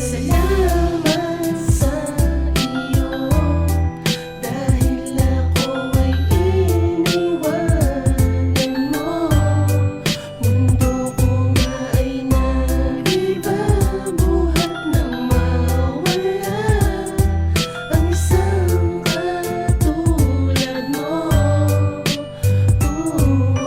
Salamat sa iyo dahil ako ay iniwanan mo. Mundo ko nga ay nag-iba, buhat nang mawala ang isang katulad mo.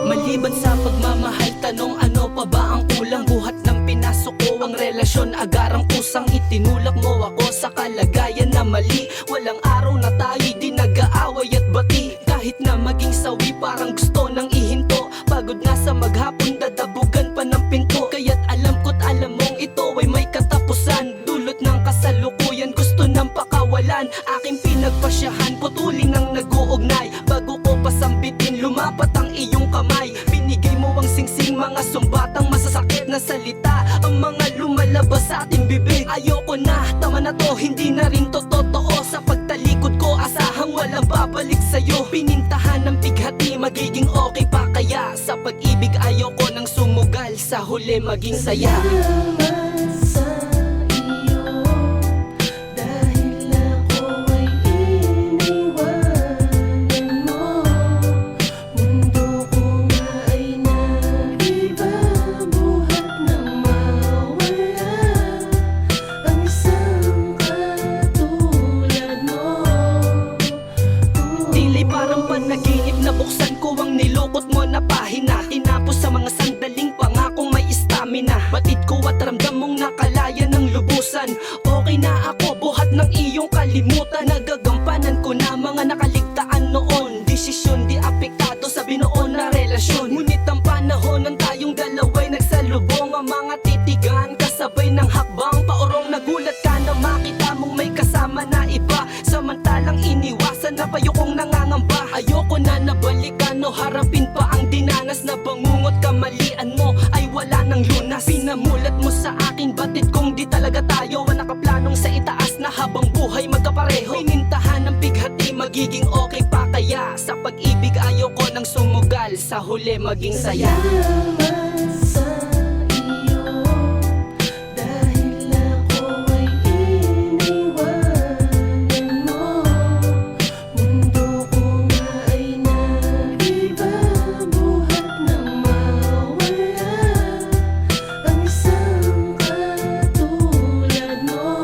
Maliban sa pagmamahal, tanong ano pa ba ang kulang? Buhat ng pinasok ko ang relasyon, agarang kusang itinulak mo ako sa kalagayan na mali. Walang araw na tayo'y di nag-aaway at bati. Kahit na maging sawi, parang gusto nang ihinto. Pagod na sa maghapon, dadabugan pa ng pinto. Kaya't alam ko't alam mong ito ay may katapusan. Dulot ng kasalukuyan, gusto ng pakawalan. Aking pinagpasyahan, putulin ang nag-uugnay. Bago ko pasambitin, lumapat ang iyong kamay. Binigay mo ang singsing, mga sumbatang masasakit na salita, ang mga lumalabas sa ating bibig. Ayoko na, tama na to, hindi na rin to totoo. Sa pagtalikod ko, asahang walang babalik sa'yo. Pinintahan ng bighati, magiging okay pa kaya? Sa pag-ibig ayoko nang sumugal, sa huli maging saya. Salamat sa iyo dahil ako ay iniwanan mo. Mundo ko nga ay nag-iba, buhat nang mawala ang isang katulad mo. Tili parang panaginip, nabuksan ko ang nilukot mo na pahina. Tinapos sa mga sandaling pangakong may stamina. Batid ko at ramdam mong nakalaya ng lubusan. Okay na ako, buhat ng iyong kalimutan. Nagagampanan ko na mga nakaligtaan noon. Desisyon di apektado sa binuo na relasyon. Ngunit ang panahon ng tayong dalawa'y nagsalubong. Ang mga titigan kasabay ng hakbang paurong. Nagulat ka na makita mong may kasama na iba, samantalang iniwasan na payokong nangangamba. Ayoko na nabalikan o harapin pa ang dinanas. Na bangungot kamalian mo ay wala ng lunas. Pinamulat mo sa aking batid kung di talaga tayo ang nakaplanong sa itaas na habang buhay magkapareho. Pinintahan ng bighati, magiging okay pa kaya? Sa pag-ibig ayoko nang sumugal, sa huli maging saya. Salamat sa iyo dahil ako ay iniwanan mo. Mundo ko nga ay nag-iba, buhat nang mawala ang isang katulad mo.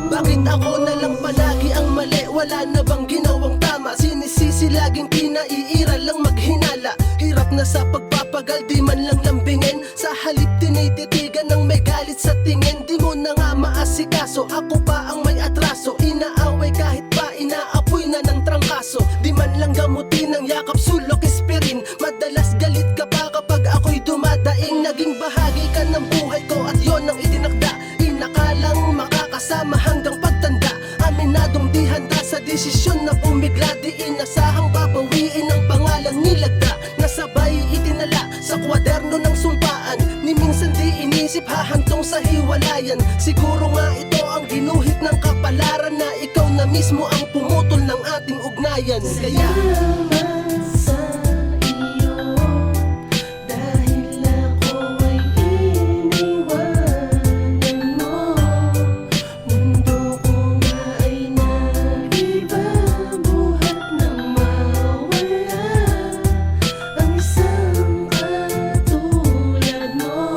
Bakit ako na lang palagi ang mali? Wala na bang ginawang tama? Sinisisi laging pinaiiral lang maghinala. Hirap na sa pagpapagal, di man lang lambingin. Sa halip tinititigan ng may galit sa tingin. Di mo na nga maasikaso, ako pa ang may atraso. Inaaway kahit pa inaapoy na ng trangkaso. Di man lang gamutin ng yakap, sulok, ispirin. Madalas galit ka pa kapag ako'y dumadaing. Naging bahagi ka ng buhay ko at yon ang itinakda. Inakalang makakasama hanggang pagtanda. Aminadong di handa sa desisyon na bumigla. Di inasahang babawiin ang pangalang nilagda. Nasabay itinala sa kwaderno ng sumpaan. Ni minsan di inisip hahantong sa hiwalayan. Siguro nga ito ang ginuhit ng kapalaran, na ikaw na mismo ang pumutol ng ating ugnayan. Kaya Salamat sa iyo dahil ako ay iniwanan mo. Mundo ko nga ay nag-iba, buhat nang mawala ang isang katulad mo.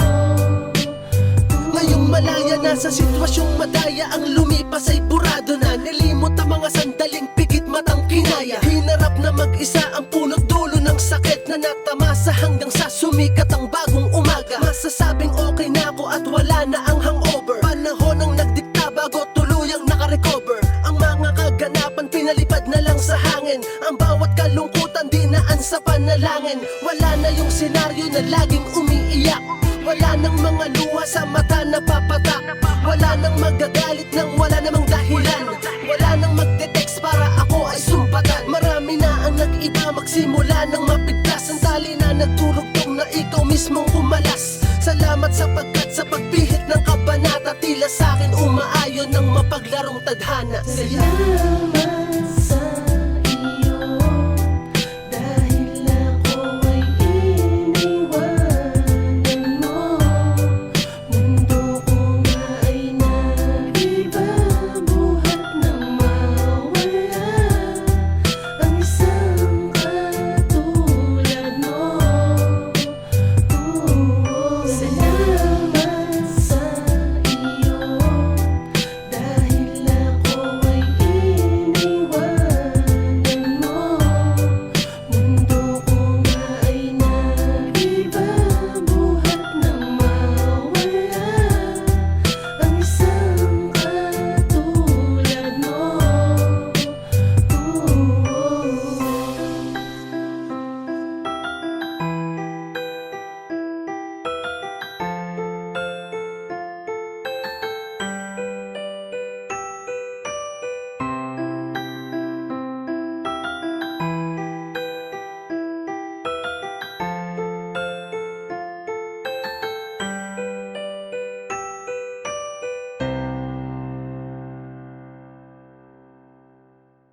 ngayong malaya na sa sitwasyong madaya, ang lumipas ay burado na. Nilimot ang mga sandaling pigit matang kinaya. Hinarap na mag-isa ang punot dulo ng sakit na natamasa hanggang sa sumikat ang bagong umaga. Masasabing okay na ako at wala na ang hangover. Panahon ang nagdikta bago tuluyang nakarecover. Ang mga kaganapan pinalipad na lang sa hangin. Ang bawat kalungkutan dinaan sa panalangin. Wala na yung senaryo na laging umiiyak. Wala nang mga luha sa mata na papatak. Wala nang magagalit nang wala namang dahilan. Wala nang magte-text para ako ay sumpatan. Marami na ang nag-iba, magsimula nang mapiglas. Ang tali na nagturugtong na ikaw mismong humalas. Salamat sapagkat sa pagpihit ng kabanata, tila sa'kin umaayon ng mapaglarong tadhana. Salamat